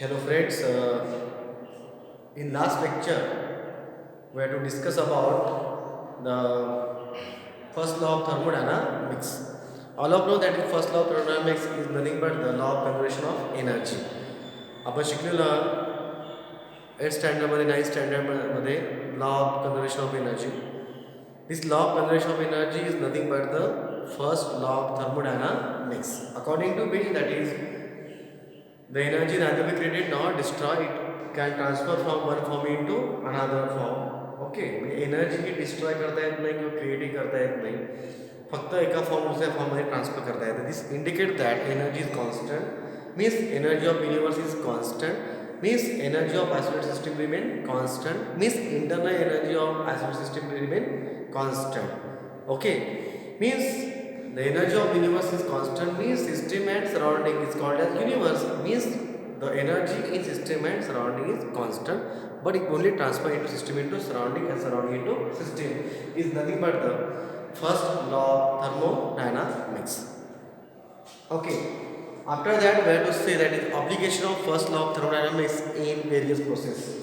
Hello friends, in last lecture we had to discuss about the first law of thermodynamics. All of know that the first law of thermodynamics is nothing but the law of conservation of energy. आपण शिकलेलं 8th स्टँडर्डमध्ये 9th स्टँडर्डमध्ये law of conservation of energy. This law of conservation of energy is nothing but the first law of thermodynamics. According to which that is the energy neither be created nor destroyed can transfer from one form into another form. Okay म्हणजे energy ही destroy करता येत नाही किंवा क्रिएटही करता येत नाही, फक्त एका फॉर्म दुसऱ्या फॉर्ममध्ये ट्रान्सफर करता येतं. This indicate that energy is constant means energy of universe is constant means energy of isolate system remain constant means internal energy of isolate system remain constant. Okay means the energy of universe is constant means system and surrounding is called as universe means the energy in system and surrounding is constant but it only transfer into system into surrounding and surrounding into system is nothing but the first law of thermodynamics. Okay, after that we have to say that is application of first law of thermodynamics in various processes.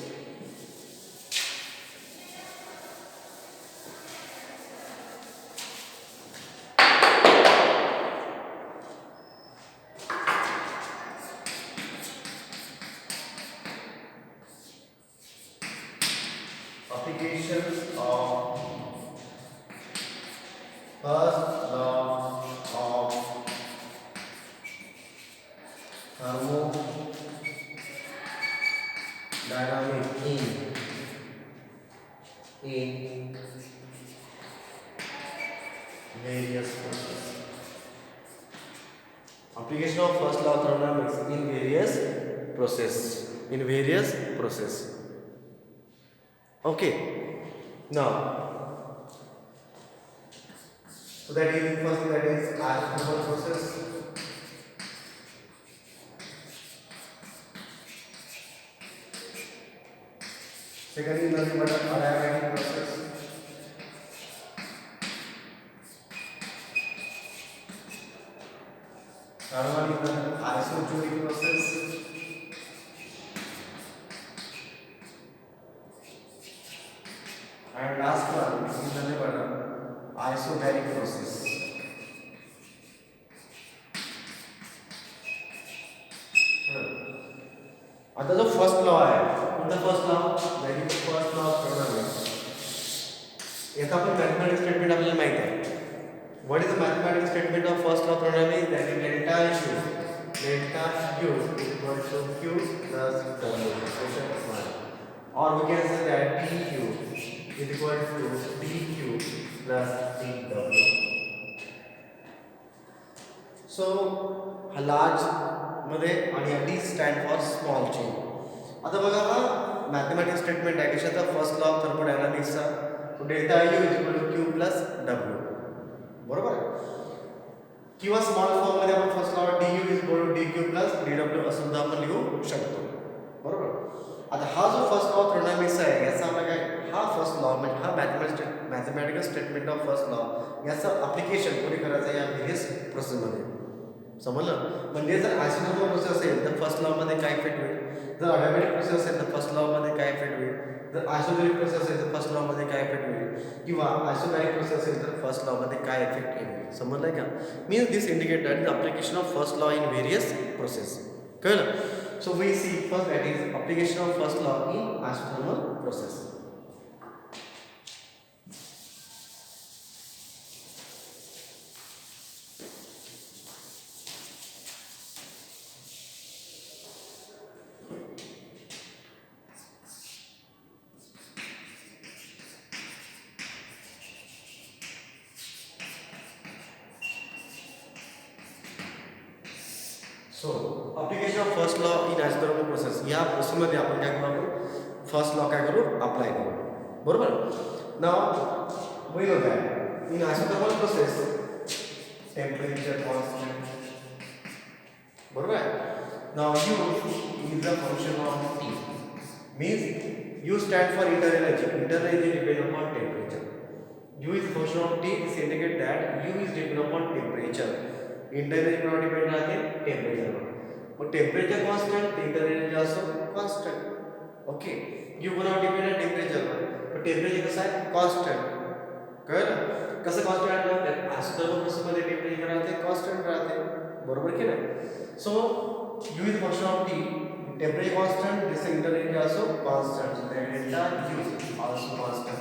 Applications of first law of thermodynamics in various processes. Application of first law of thermodynamics in various process. Okay, now so that is first that is isothermal process. Second is nothing but adiabatic process. Third one is the isochoric process. And last one is nothing but isobaric process. आता जो first law आहे कोणता first law that is first law of thermodynamics. याचा आपण mathematics statement आपल्याला माहिती आहे. What is the mathematics statement of first law of thermodynamics that is delta U is equal to Q plus W. Or we can say that dQ is equal to dQ plus dW. So large मध्ये आणि D stand for small chain. आता बघा हा mathematics statement आहे कशाचा first law of थर्मोडायनामिक्सचा. तो delta U is equal to Q plus W. बरोबर आहे. किंवा स्मॉल फॉर्म मध्ये आपण first law du is equal to dq plus dw असं सुद्धा आपण लिहू शकतो. बरोबर. आता हा जो फर्स्ट लॉ ऑफ थर्मोडायनामिक्स आहे याचा आपला काय हा फर्स्ट लॉ म्हणजे हा mathematical statement of first law याचं ॲप्लिकेशन कोणी करायचं या व्हेरियस प्रोसेसमध्ये. समजलं. म्हणजे जर आयसोथर्मल प्रोसेस असेल तर फर्स्ट लॉ मध्ये काय इफेक्ट होईल, जर अडियाबॅटिक प्रोसेस असेल तर फर्स्ट लॉ मध्ये काय इफेक्ट होईल, जर आयसोथर्मिक प्रोसेस असेल तर फर्स्ट लॉ मध्ये काय इफेक्ट होईल किंवा आयसोबॅरिक प्रोसेस असेल तर फर्स्ट लॉ मध्ये काय इफेक्ट येईल. समजलं का. Means this indicate that the application of first law in various process. कळलं. So we see first that is application of first law in isothermal process. So application of first law in isothermal process या प्रोसेसमध्ये आपण काय करू, आपण first law काय करू apply करू. बरोबर. Now we know that in isothermal process temperature constant. बरोबर आहे. Now U is the function of T means U stand for internal energy. Internal energy depend upon temperature. U is function of T. This indicate that U is depend upon temperature. Internal पर depend राहते टेम्परेचरवर. मग temperature constant, internal energy also constant. Okay, U कोणावर depend आहे टेम्परेचरवर. पण temperature कसं आहे कॉन्स्टंट. कळलं कसं कॉन्स्टंट राहतं आयसोथर्मल प्रोसेसमध्ये टेम्परेचर राहते कॉन्स्टंट राहते. बरोबर की नाही. सो u is function of t, temperature constant, this internal energy also constant, so that delta u also constant.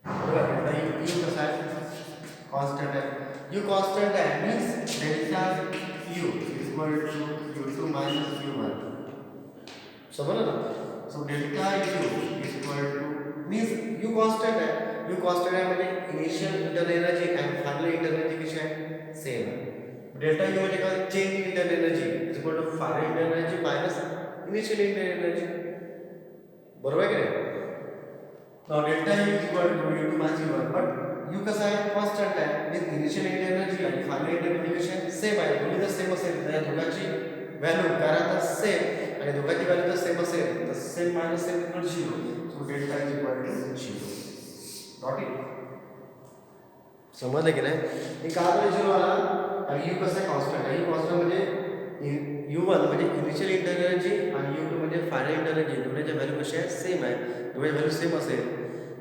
बरोबर delta u कसा आहे constant आहे. u constant आहे means delta u is equal to u2 minus u1. समजलं ना. so delta u is equal to means u constant आहे. u constant आहे म्हणजे इनिशियल इंटरनल एनर्जी आणि फायनल इंटरनल एनर्जी कशी आहे सेम आहे. डेल्टा यू म्हणजे काय change in internal energy is equal to final internal energy minus initial internal energy. बरोबर आहे की नाही. Now delta u is equal to u2 minus u1 but u कसा आहे कॉन्स्टंट आहे मीन्स इनिशियल इंटरनल एनर्जी आणि फायनल इंटरनल एनर्जी कशी आहे सेम आहे. दोन्ही जर सेम असेल तर दोघांची व्हॅल्यू काय राहतात सेम आणि दोघांची व्हॅल्यू जर सेम असेल तर same minus same equal 0. So delta is equal to 0. Not it. समजलं की नाही. हे का बरं 0 आला आणि u कसं कॉन्स्टंट आहे. u कॉन्स्टंट म्हणजे u1 म्हणजे इनिशियल इंटरनल एनर्जी आणि u2 म्हणजे फायनल इंटरनल एनर्जी दोन्हीच्या व्हॅल्यू कशा आहे सेम आहे. दोघांची व्हॅल्यू सेम असेल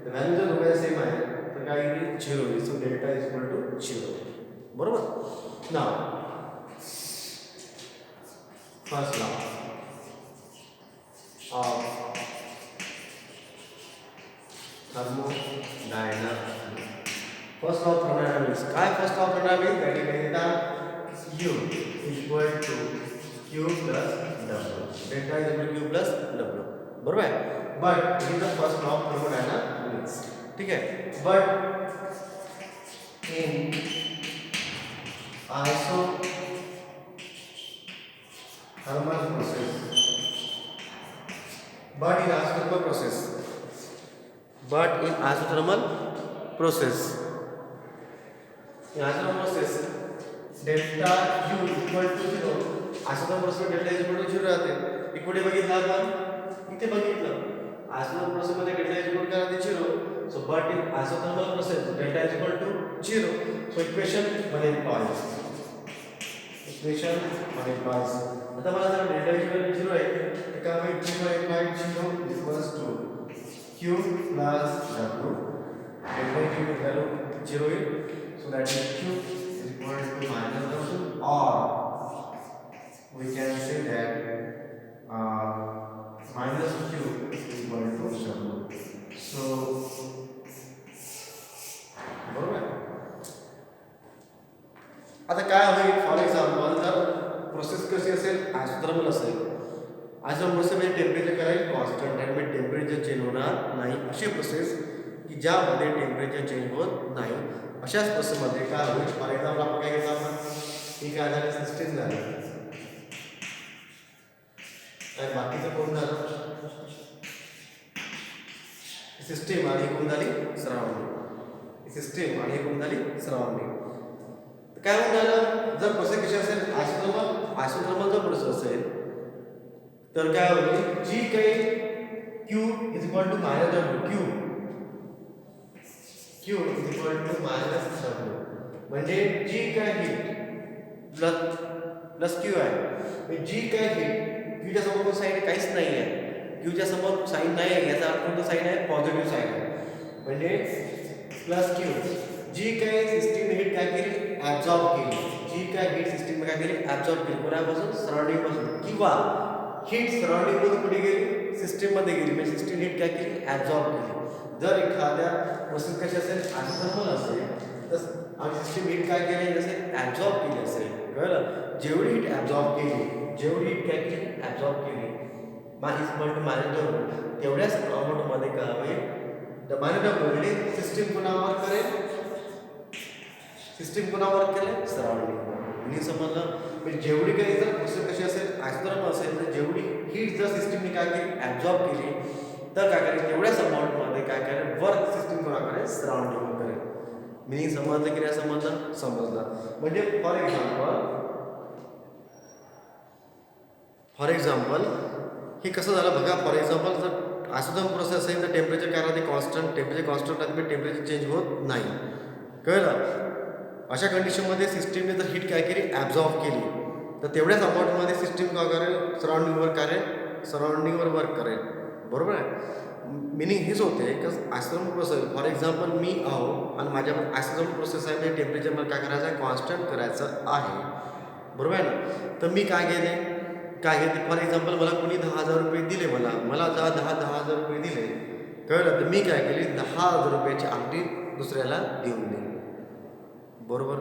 तर व्हॅल्यू जर दोघांच्या सेम आहे तर काय येईल 0 येईल. So delta is equal to 0. बरोबर. Now first law of thermodynamics. First law of thermodynamics काय. First law of thermodynamics that is delta u is equal to q plus w. delta is equal to q plus w. बरोबर आहे. but it is the first law of thermodynamics. ठीक आहे. but in isothermal process but in isothermal process but in isothermal process delta u equal to 0. Isothermal process delta is equal to 0 राहते. इकडे बघितलं आपण इथे बघितलं आयसोथर्मल प्रोसेस मध्ये delta is equal काय राहते 0. So but in isothermal process delta is equal to 0. So equation मध्ये इम्प्लॉइज आता मला जर डेल्टा इज इक्वल टू 0 आहे तर काय होईल 0 implies 0 equals to q plus w. Delta ची व्हॅल्यू 0 होईल. so that is q equal to minus w or we can say that minus q is equal to w. So बरोबर. आता काय होईल फॉर एक्झाम्पल जर प्रोसेस कशी असेल isothermal असेल. आयसोथर्मल प्रोसेस म्हणजे टेम्परेचर काय कॉन्स्टंट आहे म्हणजे टेम्परेचर चेंज होणार नाही. अशी प्रोसेस की ज्यामध्ये टेम्परेचर चेंज होत नाही अशाच प्रोसेसमध्ये काय होईल. फॉर एक्झाम्पल आपण काय घेतो आपण ही काय झाली सिस्टीम झाली आणि बाकीचं कोण झालं सिस्टीम आणि कोण झाली सराउंडिंग. सिस्टीम आणि कोण झाली सराउंडिंग. काय होऊन झालं जर प्रोसेस कशी असेल आयसोथर्मल जर प्रोसेस असेल तर काय होईल जी काही q is equal to minus w q is equal to minus w म्हणजे जी काय हीट प्लस q आहे. जी काय हीट q च्या समोर साईन काहीच नाही आहे. q च्या समोर साईन नाही आहे याचा अर्थ कोणता साईन आहे पॉझिटिव्ह साईन आहे म्हणजे प्लस q. जी काय सिस्टीम हीट काय केली ॲब्झॉर्ब केली. जी काय हीट सिस्टीम काय केली ॲब्झॉर्ब केली कोणापासून सराउंडिंग पासून किंवा हीट सराउंडिंग मधून कुठे गेली सिस्टीम मध्ये गेली म्हणजे सिस्टीम हीट काय केली ॲब्झॉर्ब केली. जर एखाद्या प्रोसेस कशी असेल आयसोथर्मल असेल तर आणि सिस्टीम हीट काय केली असेल ॲब्झॉर्ब केली असेल. कळलं. जेवढी हीट ॲब्झॉर्ब केली जेवढी हीट काय केली ॲब्झॉर्ब केली मायनस w तेवढ्याच अमाऊंटमध्ये काय होईल द मायनस w म्हणजे सिस्टीम पुन्हा वर्क करेल. सिस्टीम पुन्हा वर्क केले सराउंडिंग. म्हणजे समजलं म्हणजे जेवढी काही जर प्रोसेस कशी असेल आयसोथर्मल असेल तर जेवढी हीट जर सिस्टीमने काय केली ॲब्झॉर्ब केली तर काय करेल तेवढ्याच अमाऊंटमध्ये काय करेल वर्क सिस्टीम पुन्हा करेल सराउंडिंग करेल. मिनिंग समजलं की नाही समजलं समजलं. म्हणजे फॉर एक्झाम्पल हे कसं झालं बघा. फॉर एक्झाम्पल जर आयसोथर्मल प्रोसेस असेल तर टेम्परेचर काय राहते कॉन्स्टंट. टेम्परेचर कॉन्स्टंट राहते पण टेम्परेचर चेंज होत नाही. कळलं. अशा कंडिशनमध्ये सिस्टीमने जर हीट काय केली ॲब्झॉर्ब केली तर तेवढ्याच अमाऊंटमध्ये सिस्टीम काय करेल, सराउंडिंगवर वर्क करेल. बरोबर आहे. मिनिंग हेच होते की ॲस्ट्रोनॉमी प्रोसेस, फॉर एक्झाम्पल मी आहो आणि माझ्यामध्ये ॲस्ट्रोनॉमी प्रोसेस आहे, म्हणजे टेम्परेचर मला काय करायचं आहे, कॉन्स्टंट करायचं आहे. बरोबर आहे ना. तर मी काय घेते फॉर एक्झाम्पल मला कोणी 10,000 रुपये दिले, मला 10,000 रुपये दिले, कळलं. तर मी काय केली, 10,000 रुपयाची अंगठी दुसऱ्याला देऊन दिली. बरोबर.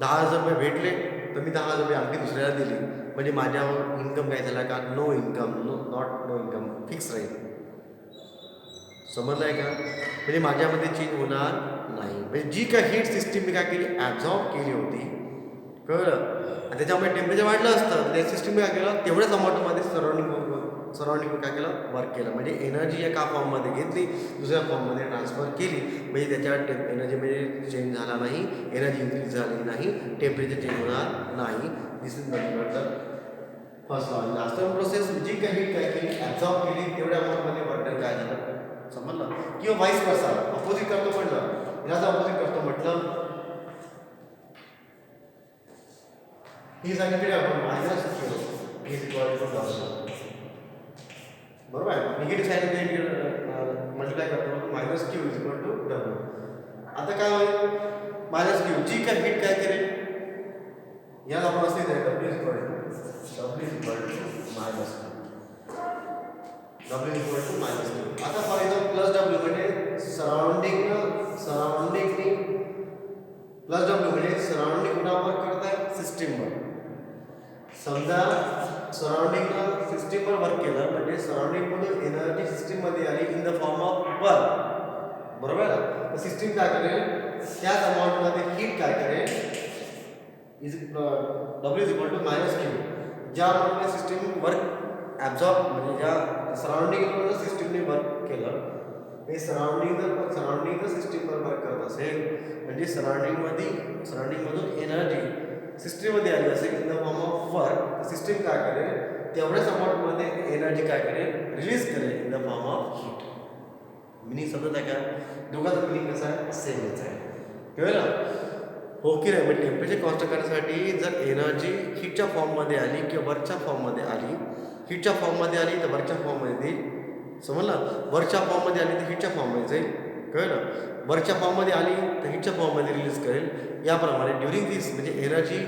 10,000 रुपये भेटले तर मी 10,000 रुपये अंगठी दुसऱ्याला दिली, म्हणजे माझ्यावर इन्कम काय झाला का, no income, no income fix राहील. समजलं आहे का. म्हणजे माझ्यामध्ये चेंज होणार नाही. म्हणजे जी काय हीट सिस्टीम मी काय केली, ॲब्झॉर्ब केली होती, कळलं. आणि त्याच्यामुळे टेम्परेचर वाढलं असतं, त्या सिस्टीम काय केलं, तेवढ्याच अमाऊंटमध्ये सराउंडिंगवर काय केलं, वर्क केलं. म्हणजे एनर्जी एका फॉर्ममध्ये घेतली, दुसऱ्या फॉर्ममध्ये ट्रान्सफर केली, म्हणजे त्याच्यावर एनर्जीमध्ये चेंज झाला नाही, एनर्जी इन्क्रीज झाली नाही, टेम्परेचर चेंज होणार नाही. This is nothing first law. Last process जी काही काय केली, ॲब्झॉर्ब केली, तेवढ्या अमाऊंटमध्ये वर्क काय झालं, समजलं. किंवा वाईस वर्सा, अपोजिट करतो म्हटलं, याचा अपोजिट करतो म्हटलं, ही सांगितली आपण minus q is equal to डब्ल्यू. बरोबर आहे. निगेटिव्ह साईन मल्टिप्लाय करतो, minus q is equal to डब्ल्यू. आता काय होईल, मायनस क्यू जी काय हीट काय करेल, याला आपण असे द्या, डब्ल्यू is equal to minus q. आता फॉर एक्झाम्पल प्लस डब्ल्यू म्हणजे सराउंडिंगनी प्लस डब्ल्यू म्हणजे सराउंडिंग कुणावर करत आहे, सिस्टीमवर. समजा सराउंडिंगला सिस्टीमवर वर्क केलं, म्हणजे सराउंडिंगमधून एनर्जी सिस्टीममध्ये आली इन द फॉर्म ऑफ वर्क. बरोबर आहे. तर सिस्टीम काय करेल, त्याच अमाऊंटमध्ये हीट काय करेल, डब्ल्यू is equal to minus q. ज्या अमाऊंटमध्ये सिस्टीम वर्क ॲब्झॉर्ब, म्हणजे ज्या सराउंडिंगवर सिस्टीमने वर्क केलं, हे सराउंडिंग जर सिस्टीमवर वर्क करत असेल, म्हणजे सराउंडिंगमधून एनर्जी सिस्टीममध्ये आली असेल इन the form of work, system काय करेल, तेवढ्याच अमाऊंटमध्ये एनर्जी काय करेल, रिलीज करेल इन the form of heat. Meaning समजत आहे का. दोघांचा मिनिंग कसा आहे, सेमच आहे. कळलं हो की नाही. म्हणजे टेम्परेचर कॉन्स्टंट करण्यासाठी जर एनर्जी हीटच्या फॉर्ममध्ये आली किंवा वरच्या फॉर्ममध्ये आली, हीटच्या फॉर्ममध्ये आली तर वरच्या फॉर्ममध्ये देईल, समजलं. वरच्या फॉर्ममध्ये आली तर हीटच्या फॉर्ममध्ये जाईल, कळलं. वरच्या फॉर्ममध्ये आली तर हीटच्या फॉर्ममध्ये रिलीज करेल. याप्रमाणे ड्युरिंग दिस, म्हणजे एनर्जी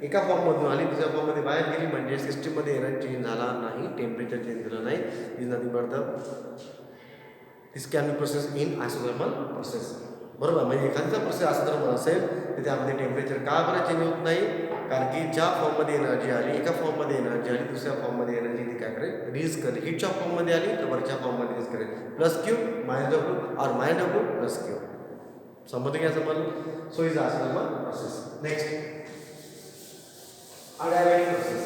एका फॉर्ममधून आली दुसऱ्या फॉर्ममध्ये बाहेर गेली, म्हणजे सिस्टीममध्ये एनर्जी चेंज झाला नाही, टेम्परेचर चेंज झालं नाही. Is nothing but this can be process in isothermal process. बरोबर. म्हणजे एखाद्याचा प्रोसेस आयसोथर्मल असेल तर त्यामध्ये टेम्परेचर का बरं चेंज होत नाही, कारण की ज्या फॉर्ममध्ये एनर्जी आली, एका फॉर्ममध्ये एनर्जी आली, दुसऱ्या फॉर्ममध्ये एनर्जी ती काय करेल, रिलीज करेल. हीटच्या फॉर्ममध्ये आली तर वरच्या फॉर्ममध्ये रिलीज करेल, प्लस क्यू मायनस डब्ल्यू और मायनस डब्ल्यू प्लस क्यू. समजतं घ्या, समजलं. So is isothermal process. Next, adiabatic process.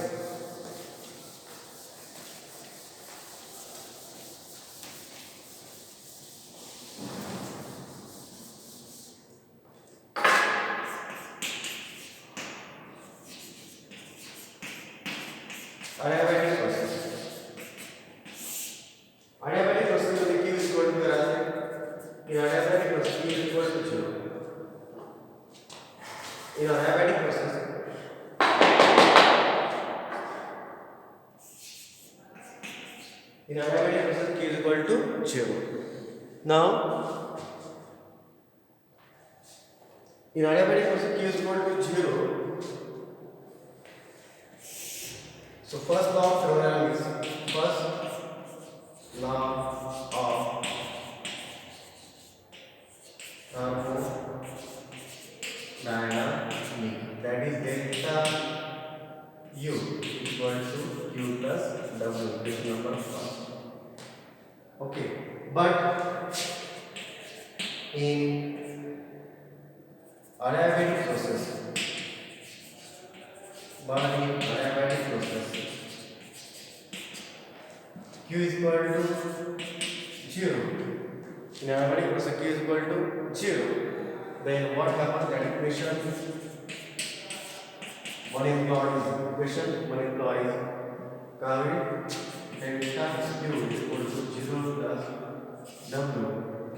Adiabatic process. Adiabatic process मध्ये Q is equal to करायचं. In adiabatic process Q is equal to 0. In adiabatic process Q is equal to 0. Now in adiabatic process Q is equal to 0. So first law of thermodynamics. First law of thermodynamics, that is delta U equal to Q plus W. This number first. Okay, but in adiabatic process, Q is equal to 0. In adiabatic process Q is equal to 0. Then what happens, that equation one implies current delta Q is equal to 0 plus W.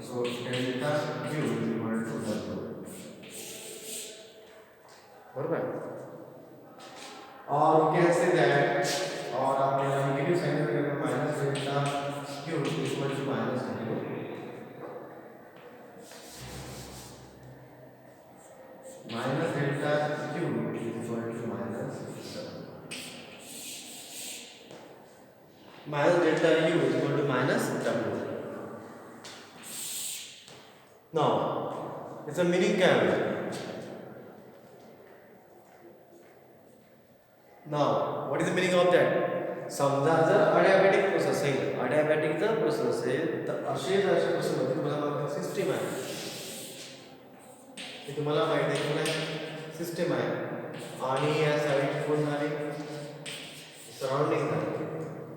So delta Q is equal to W. बरोबर. or we can say that, or आपने negative sign में करना minus delta q equal to minus delta q equal to minus delta you equal to minus डब्ल्यू. Now, it's a meaning क्या है? Now, what is the meaning of that? समजा जर अडियाबॅटिक process असेल, अडियाबॅटिकचा process असेल तर असे प्रोसेसमध्ये तुम्हाला सिस्टीम आहे. हे तुम्हाला माहिती आहे की नाही सिस्टीम आहे आणि या साईड कोण झाली सराउंडिंग झाली.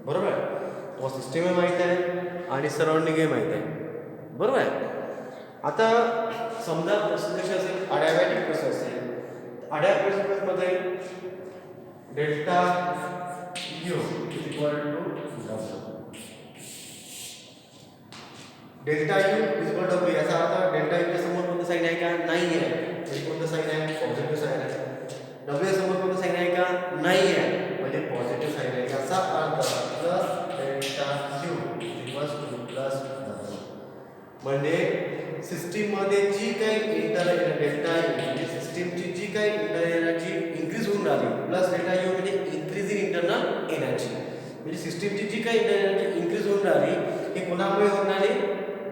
बरोबर आहे. तुम्हाला सिस्टीम माहिती आहे आणि सराउंडिंग माहिती आहे. बरोबर आहे. आता समजा प्रोसेस कशी असेल अडियाबॅटिक प्रोसेस असेल. अडियाबॅटिक प्रोसेसमध्ये delta you equal to delta you equal to याचा अर्थ डेल्टा यू समोर कोणतं साइन आहे का नाही आहे. म्हणजे कोणतं साइन आहे पॉझिटिव्ह साइन आहे. डब्ल्यू समोर कोणतं साइन आहे का नाही आहे म्हणजे पॉझिटिव्ह साइन आहे. याचा अर्थ plus delta you equal to plus म्हणजे सिस्टीम मध्ये जी काही इंटर डेल्टा यू म्हणजे सिस्टीमची जी काही इंटर एनर्जी इन्क्रीज होऊन राहिली प्लस डेल्टा यू म्हणजे इन्क्रीज इन इंटरनल एनर्जी म्हणजे सिस्टीमची जी काही इंटर एनर्जी इन्क्रीज होऊन राहिली ही कोणामुळे होऊन राहिली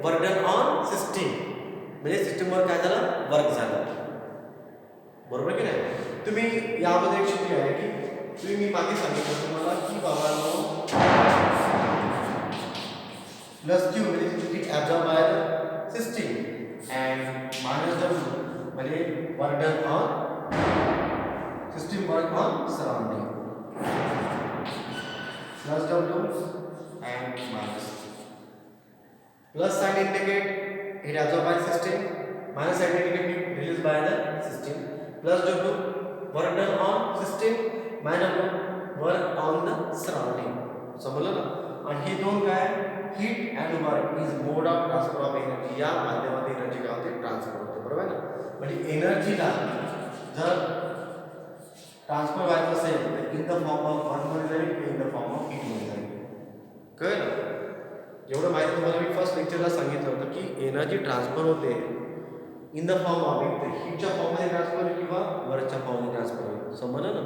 बर्डन ऑन सिस्टीम म्हणजे सिस्टीमवर काय झालं वर्क झालं. बरोबर की नाही. तुम्ही यामध्ये एक शिकले आहे की तुम्ही मी मागे सांगितलं तुम्हाला की बाबांनो प्लस क्यू म्हणजे it absorb by the system and minus W म्हणजे burden on system work on surrounding plus W and minus plus sign indicate it absorbed by system minus sign indicate released by the system plus w work done on system minus work on the surrounding. समजलं ना. आणि हे दोन काय heat and work is mode of transfer of energy या माध्यमातून energy काय होते transfer होते. बरोबर आहे ना. म्हणजे एनर्जीला जर ट्रान्सफर व्हायचं असेल तर इन द फॉर्म ऑफ वर्क मध्ये जाईल इन द फॉर्म ऑफ हीट मध्ये जाईल. कळलं. एवढं माहिती तुम्हाला मी फर्स्ट लेक्चरला सांगितलं होतं की एनर्जी ट्रान्सफर होते इन द फॉर्म ऑफ हीटच्या फॉर्ममध्ये ट्रान्सफर होईल किंवा वर्कच्या फॉर्ममध्ये ट्रान्सफर होईल. समजलं ना.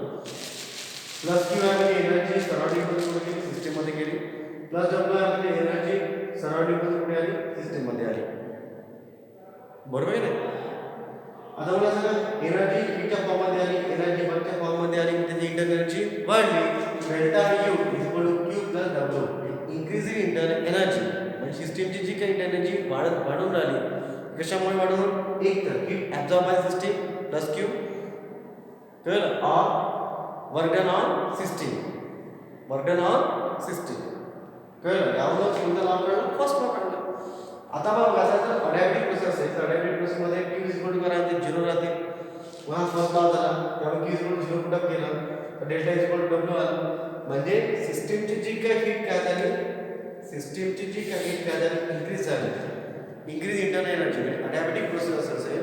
प्लस क्यू आहे म्हणजे एनर्जी सराउंडिंगमध्ये गेली सिस्टीममध्ये गेली प्लस डब्ल्यू आहे म्हणजे एनर्जी सराउंडिंगमध्ये कुठे आली सिस्टीममध्ये आली. बरोबर आहे ना. आता मला सांगा एनर्जी हीटच्या फॉर्ममध्ये आली एनर्जी वर्कच्या फॉर्ममध्ये आली म्हणजे इंटर एनर्जी वाढली delta you equal to q plus डब्ल्यू इन्क्रीजिंग इंटरनल एनर्जी म्हणजे सिस्टीमची जी काही एनर्जी वाढून राहिली कशामुळे वाढून एक तर heat absorb by system plus Q कळलं or work done on system कळलं. यावर कोणतं नाव कळलं फर्स्ट नाव काढलं. आता बघा जर अडॅप्टिव्ह प्रोसेस असेल तर अडॅप्टिव्ह प्रोसेसमध्ये क्यू इक्वल टू काय राहते 0 राहते. पुन्हा फर्स्ट नाव झाला त्यामुळे q equal to 0 put up केलं तर डेल्टा इक्वल टू डब्ल्यू आला. म्हणजे सिस्टीमची जी काही हीट काय झाली इन्क्रीज झाली इन्क्रीज इंटरनल एनर्जी म्हणजे अडॅप्टिव्ह प्रोसेस असेल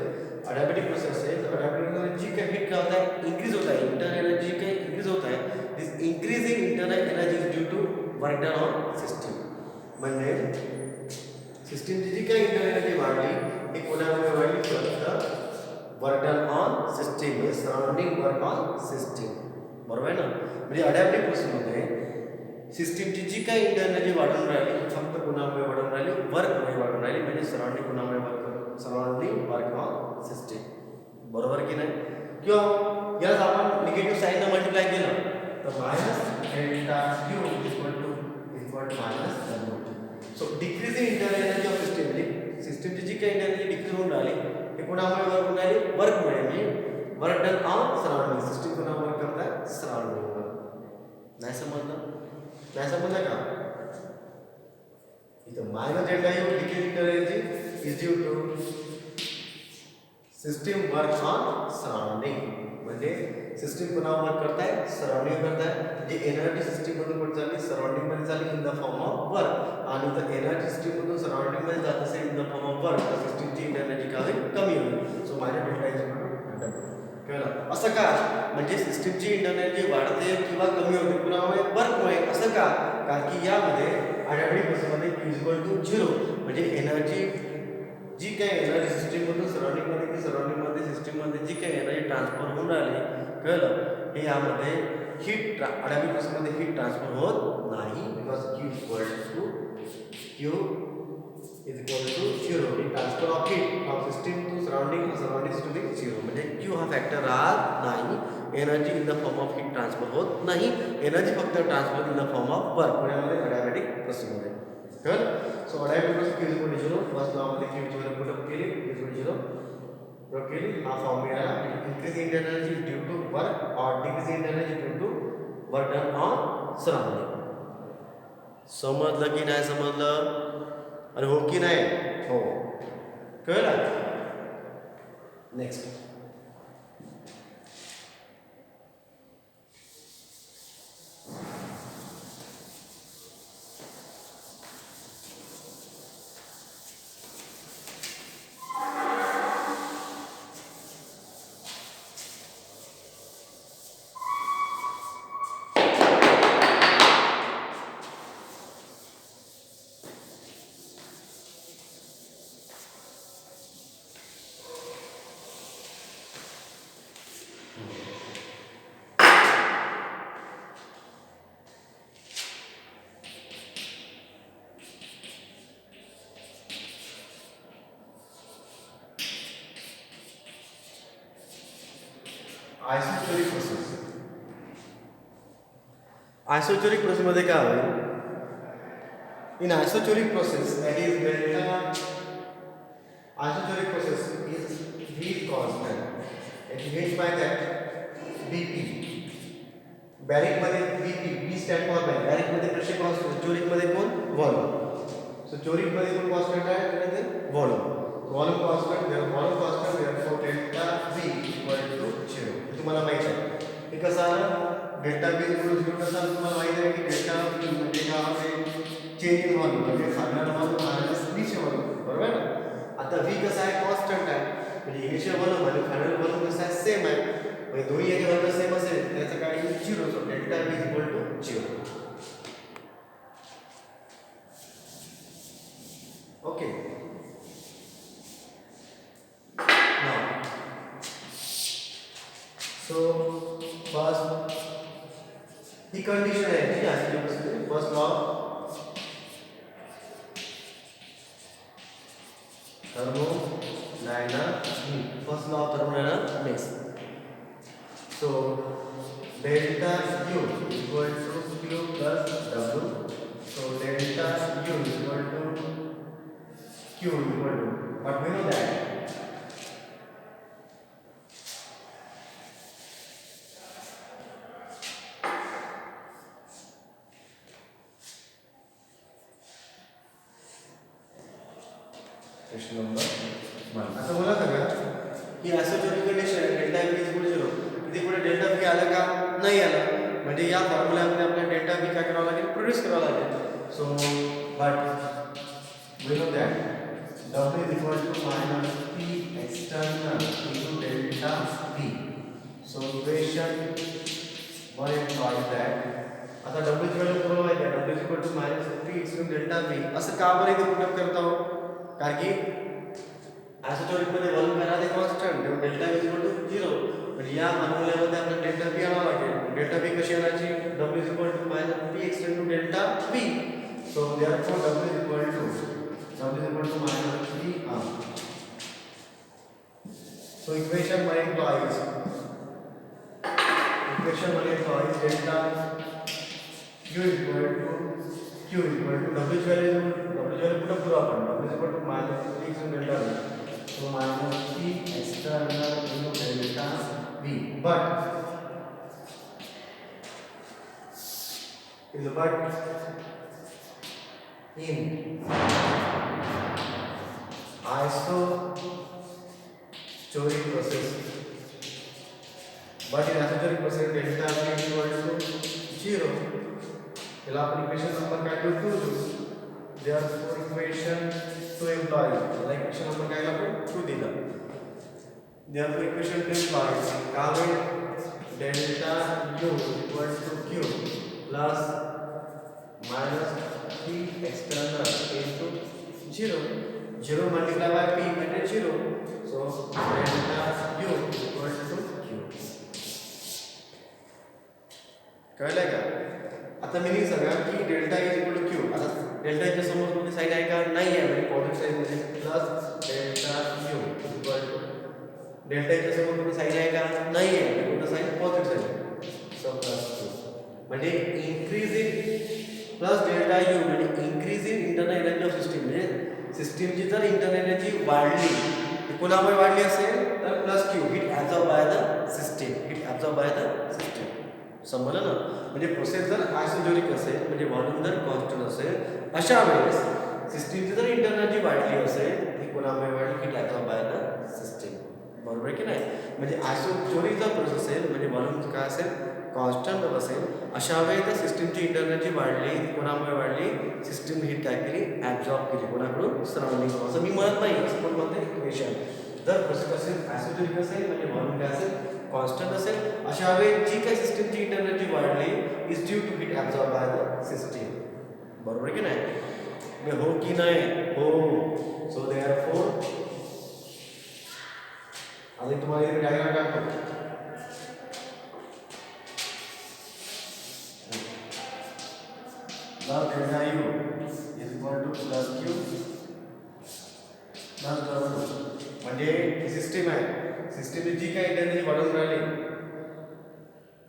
तर अडॅप्टिव्ह जी काही हीट काय होत आहे इन्क्रीज होत आहे इंटरनल एनर्जी काही इन्क्रीज होत आहे this increasing internal energy is due to work done on system. म्हणजे सिस्टीमची जी काही इंटरनल एनर्जी वाढली ही कोणामुळे वाढली तर वर्क डन ऑन सिस्टीम म्हणजे सराउंडिंग वर्क ऑन सिस्टीम. बरोबर आहे ना. म्हणजे अडॅप्टिव्ह प्रोसेसमध्ये सिस्टीमची जी काही एनर्जी वाढून राहिली फक्त कोणामुळे वाढून राहिली वर्कमुळे वाढून राहिली म्हणजे सराउंडिंग वर्क ऑन सिस्टीम. बरोबर की नाही. किंवा याला आपण निगेटिव्ह साईनने मल्टिप्लाय केलं तर minus delta you equal to minus डब्ल्यू. So decreasing internal energy of system म्हणजे सिस्टीमची जी काही एनर्जी डिक्रीज होऊन राहिली हे कोणामुळे वर्क होऊन राहिली वर्कमुळे म्हणजे work done on surrounding system कोणामुळे करताय सराउंडिंग वर्क. नाही समजलं का. इथं minus delta U decreasing energy is due to system work on surrounding म्हणजे सिस्टीम कोणावर वर्क करताय सराउंडिंग करताय जी एनर्जी सिस्टीम मधून कुठे चालली सराउंडिंग मध्ये चालली इन द फॉर्म ऑफ वर्क आणि जर एनर्जी सिस्टीम मधून सराउंडिंग मध्ये जात असेल इन द फॉर्म ऑफ वर्क तर सिस्टीमची एनर्जी काय होईल कमी होईल. सो मायनस डेल्टा इज कळलं. असं का? म्हणजे सिस्टीमची इंटरनल एनर्जी वाढते किंवा कमी होते कुणामुळे? वर्कमुळे. असं का? कारण की यामध्ये अडॅप्टिव्ह प्रोसेसमध्ये Q इक्वल टू 0 म्हणजे एनर्जी जी काही एनर्जी सिस्टीममधून सराउंडिंगमध्ये की सराउंडिंगमध्ये सिस्टीममध्ये जी काही एनर्जी ट्रान्सफर होऊन राहिली, कळलं? हे यामध्ये अडॅप्टिव्ह प्रोसेसमध्ये हीट ट्रान्सफर होत नाही. Because Q equal to 0. Transfer of heat from system to surrounding to the 0. म्हणजे Q हा फॅक्टर राहत नाही. Energy in the form of heat transfer होत नाही. एनर्जी फक्त transfer in the form of work. पुण्यामध्ये अडॅबॅटिक प्रोसेसमध्ये. कळलं? सो adiabatic process Q equal to 0. First लॉमध्ये Q ची व्हॅल्यू पुट अप केली. Q equal to 0. पुट केली. हा फॉर्म मिळाला. Increase in energy due to work और decrease in energy due to work done on surrounding. समजलं की नाही समजलं? अरे हो की नाही? हो. कळलं? नेक्स्ट. आयसोचोरिक प्रोसेस. आयसोचोरिक प्रोसेसमध्ये काय होईल? इन आयसोचोरिक process that is delta isochoric process is heat constant. It heat by that Bp. बॅरिक मध्ये Bp, B स्टँड फॉर बॅरिक मध्ये प्रेशर कॉन्स्टंट, चोरिक मध्ये कोण? व्हॉल्यूम. सो चोरिक मध्ये कोण कॉन्स्टंट आहे? तर volume. Volume constant, volume constant therefore delta V equal to 0. हे तुम्हाला माहित आहे. हे कसं आलं? डेल्टा V इक्वल टू 0 कसं आलं? तुम्हाला माहित आहे की डेल्टा V म्हणजे काय होते? चेंज इन व्हॉल्यूम म्हणजे खालणार व्हॉल्यूम मायनस इनिशियल व्हॉल्यूम. बरोबर ना? आता V कसा आहे? कॉन्स्टंट आहे. म्हणजे इनिशियल व्हॉल्यूम आणि फायनल व्हॉल्यूम कसं आहे? सेम आहे. म्हणजे दोन्ही याचे व्हॅल्यू सेम असेल त्याचं काय येईल? 0. So delta V equal to 0. Okay. So first ही कंडिशन आहे जी आहे first law thermodynamics. First law of thermodynamics. So delta U equal to Q plus W. So delta U equal to Q equal to, but we know that question number 1. आता बोला सगळं की isotopic condition delta V equal to 0. इथे पुढे delta V आला का? नाही आला. म्हणजे या फॉर्म्युल्यामध्ये आपल्याला डेल्टा V काय करावं लागेल? प्रोड्यूस करावं लागेल. So but we know that W is equal to minus P external into delta V. So equation 1 implies that आता W ची व्हॅल्यू तुम्हाला माहिती आहे. W is equal to minus P external delta V. असं का बरं इथे पुट अप करत आहोत? कारण की आयसोटोपिक मध्ये व्हॉल्यूम काय राहते? कॉन्स्टंट. तेव्हा डेल्टा V इक्वल टू 0. म्हणजे या फॉर्म्युल्यामध्ये आपल्याला डेल्टा V आणावा लागेल. डेल्टा V कशी आणायची? W is equal to minus P external to delta V. So therefore W is equal to minus P R. So equation 1 implies delta U is equal to Q is equal to W value put up करू आपण. W is equal to minus P into delta V. So minus P external into delta V. But in isochoric process, delta V equal to 0. याला आपण equation number काय करू? 2. Therefore equation 2 implies, like equation number काय आपण 2 दिला. Therefore, equation 2 implies delta U equal to Q plus minus P external into 0. 0 multiplied by P that is 0. So delta U equal to Q. कळलं का? आता meaning सांगा की delta is equal to q. आता डेल्टाच्या समोर कोणती साइन आहे का? नाही आहे, म्हणजे पॉझिटिव्ह साइन म्हणजे plus delta you equal to डेल्टाच्या समोर कोणती साइन आहे का? नाही आहे, म्हणजे कोणतं sign? Positive sign. So plus Q म्हणजे इन्क्रीजिंग प्लस डेल्टा यू म्हणजे increasing internal energy of system. म्हणजे सिस्टीमची जर इंटरनल एनर्जी वाढली, कोणामुळे वाढली असेल तर plus Q hit absorb by the system. Hit absorb by the system. समजलं ना? म्हणजे प्रोसेस जर आयसोजेनिक असेल म्हणजे व्हॉल्यूम जर कॉन्स्टंट असेल अशा वेळेस सिस्टीमची जर इंटरनल वाढली असेल ती कोणामुळे वाढली? Hit absorb by the system. बरोबर की नाही? म्हणजे आयसोजेनिक जर प्रोसेस असेल म्हणजे व्हॉल्यूम काय असेल? कॉन्स्टंट असेल. अशा वेळी तर सिस्टीमची इंटरनल वाढली, कोणामुळे वाढली? सिस्टीम हिट काय केली? ॲब्झॉर्ब केली कोणाकडून? सराउंडिंग. असं मी म्हणत नाही, असं पण म्हणते इक्वेशन. जर प्रोसेस असेल आयसोजेनिक असेल म्हणजे व्हॉल्यूम काय असेल? कॉन्स्टंट असेल. अशा वेळी जी काही सिस्टीमची इंटरनल वाढली is due to heat absorb by the system. बरोबर की नाही? हो की नाही? हो. सो देअरफॉर आधी तुम्हाला इथे डायग्राम टाकतो. Plus delta u is equal to plus Q plus डब्ल्यू. म्हणजे ही सिस्टीम आहे. सिस्टीमची जी काही इंटरनल वाढून राहिली,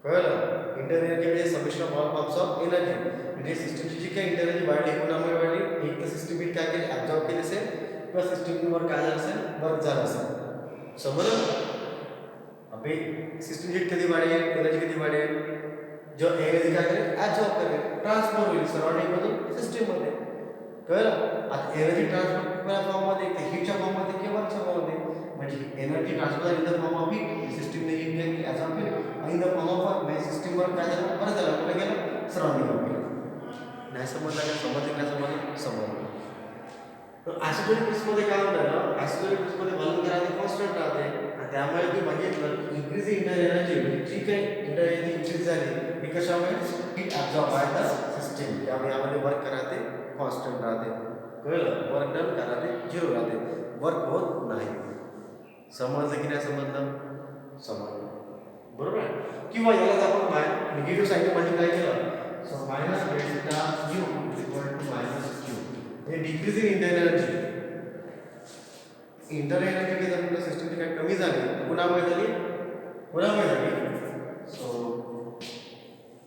कळलं? इंटरनल एनर्जी म्हणजे summation of all forms of energy. म्हणजे सिस्टीमची जी काही इंटरनल वाढली, कोणामुळे वाढली? एक तर सिस्टीम हिट काय केली? ॲब्झॉर्ब केली असेल किंवा सिस्टीमवर काय झालं असेल? वर्क झालं असेल. समजलं? अबे सिस्टीम हिट कधी वाढेल? एनर्जी कधी वाढेल? जो एनर्जी काय करेल? ॲब्झॉर्ब करेल, ट्रान्सफर होईल सराउंडिंगमधून सिस्टीममध्ये. कळलं? आता एनर्जी ट्रान्सफर कुठल्या फॉर्ममध्ये? हिटच्या फॉर्ममध्ये किंवा वर्कच्या फॉर्ममध्ये. म्हणजे energy transfer in the form of heat. सिस्टीमने हिट केली, ॲब्झॉर्ब केली. In the form of work म्हणजे सिस्टीमवर काय झालं? बरं झालं, कुठे गेलं? सराउंडिंगवर गेलं. नाही समजलं का? समजलं नाही समजलं? समजलं. आयसोजेनिक प्रोसेसमध्ये काय होतं? आयसोजेनिक प्रोसेसमध्ये व्हॉल्यूम काय राहते? कॉन्स्टंट राहते. आणि त्यामुळे तुम्ही बघितलं इन्क्रीज इंटरनल एनर्जी जी काही इंटरनल एनर्जी इन्क्रीज झाली ही कशामुळे? Hit absorb by the system. त्यामुळे यामध्ये वर्क राहते कॉन्स्टंट राहते. कळलं? वर्क डन काय राहते? 0 राहते. वर्क होत नाही. समजलं की नाही समजलं? समजलं. बरोबर आहे? किंवा यालाच आपण निगेटिव्ह साईड मल्टिप्लाय केलं. So minus delta you equal to minus q. हे decrease in internal energy. Internal energy जर आपल्या सिस्टमची काही कमी झाली तर कोणामुळे झाली? कोणामुळे झाली? So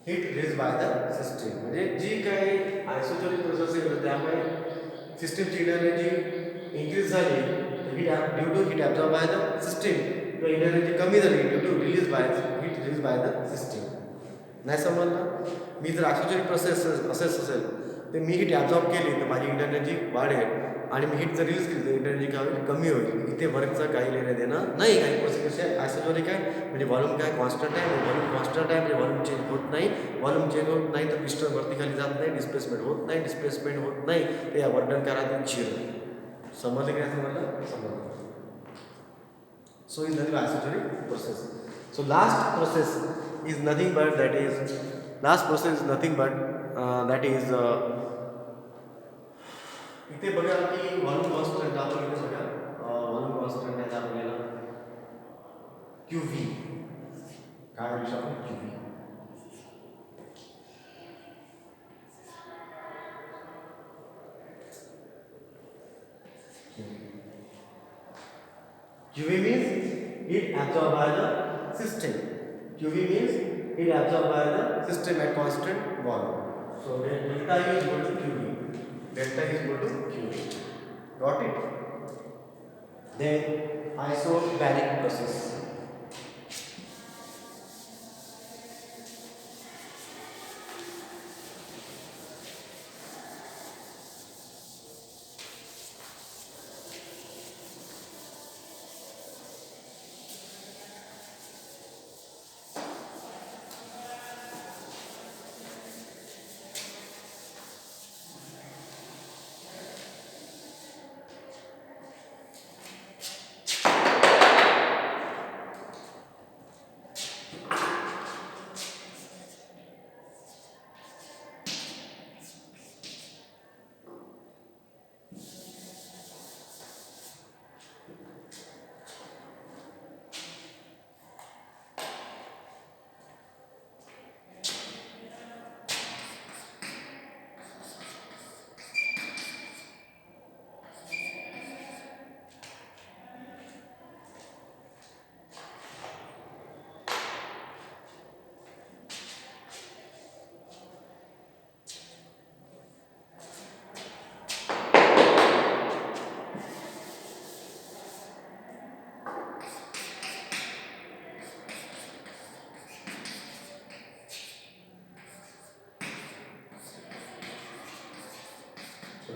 heat release by the system. म्हणजे जी काही आयसोजेनिक प्रोसेस आहे त्यामुळे सिस्टीमची इंटरनल एनर्जी इन्क्रीज झाली due to heat absorb by the system किंवा इंटरनल एनर्जी कमी झाली due to heat release by the system. नाही समजलं? मी जर आयसोजेनिक प्रोसेस असेल तर मी हिट ॲब्झॉर्ब केली तर माझी इंटरनल एनर्जी वाढेल आणि मी हिट जर रिलीज केली तर इंटरनल एनर्जी काय होईल? कमी होईल. इथे वर्कचं काही लेणं देणं नाही. काही प्रोसेस कसे आहे? आयसोजेनिक आहे म्हणजे व्हॉल्यूम काय? कॉन्स्टंट आहे. व्हॉल्यूम कॉन्स्टंट आहे म्हणजे व्हॉल्यूम चेंज होत नाही. व्हॉल्यूम चेंज होत नाही तर पिस्टन वरती खाली जात नाही. डिस्प्लेसमेंट होत नाही. डिस्प्लेसमेंट होत नाही तर या वर्क डन करा 0. समजलं की नाही समजलं? समजलं. So is nothing but isogenic process. So last process is nothing but that is इथे बघा की व्हॉल्यूम कॉन्स्टंट आपण इथे बघा व्हॉल्यूम कॉन्स्टंट आहे आपल्याला QV काय लिहू शकतो? QV. QV means heat absorbed by the system. QV means heat absorbed by the system at constant volume. So delta E is equal to QV. Delta E is equal to QV. Got it? Then isobaric process.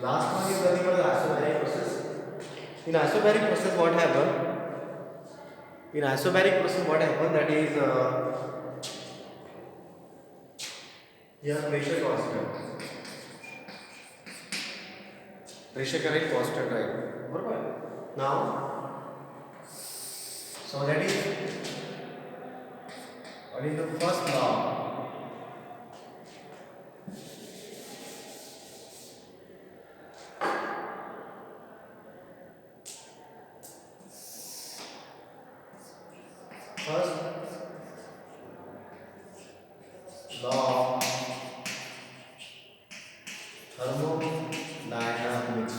last one is nothing but the isobaric process. In isobaric process, what happen? In isobaric process, what happen? That is here pressure constant. Pressure current constant, right? Barabar. Now, so that is what is the first law? First law of thermodynamics.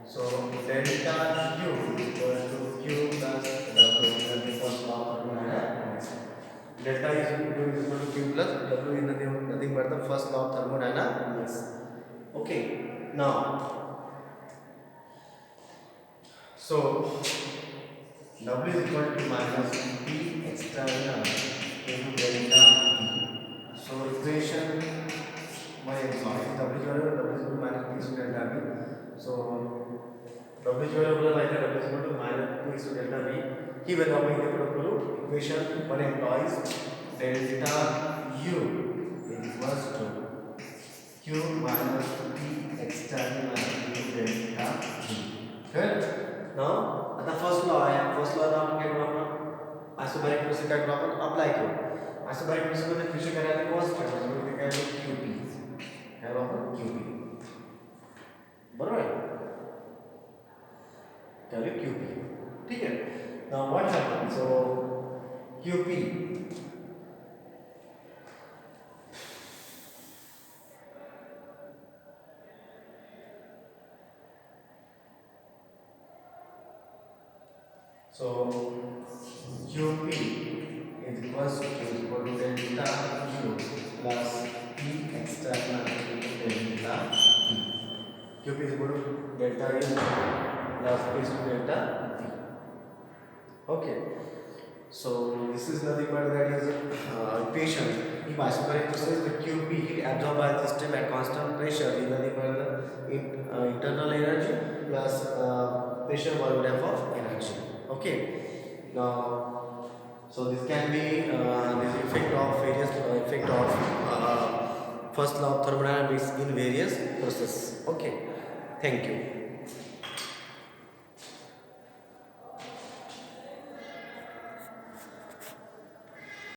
So delta Q equals to Q plus W. That is first law of thermodynamics. Delta is equal to Q plus W is nothing but the first law of thermodynamics. Okay. Now, so W is equal to minus P external into delta V. So equation my W is equal to minus P into delta V. So W is equal to minus P into delta V. Here we are going to equation one implies delta U is equals to Q minus P external into delta V. Good. Now आता first law आहे first law आपण काय करू आपण isobaric process काय करू आपण apply करू आयसोबॅरिक प्रोसेस मध्ये प्रेशर करायला कॉन्स्टंट म्हणजे काय करू QP काय करू आपण QP बरोबर आहे त्याला QP ठीक आहे now what happen so QP So QP is equals to delta Q plus P external into delta V. QP is equal to delta U plus P to delta V. Okay. So this is nothing but that is equation. In isobaric process, the QP heat absorbed by the system at constant pressure is nothing but the internal energy plus pressure volume of energy. Okay. Now, so this can be this effect of various first law of thermodynamics in various processes. Okay. Thank you.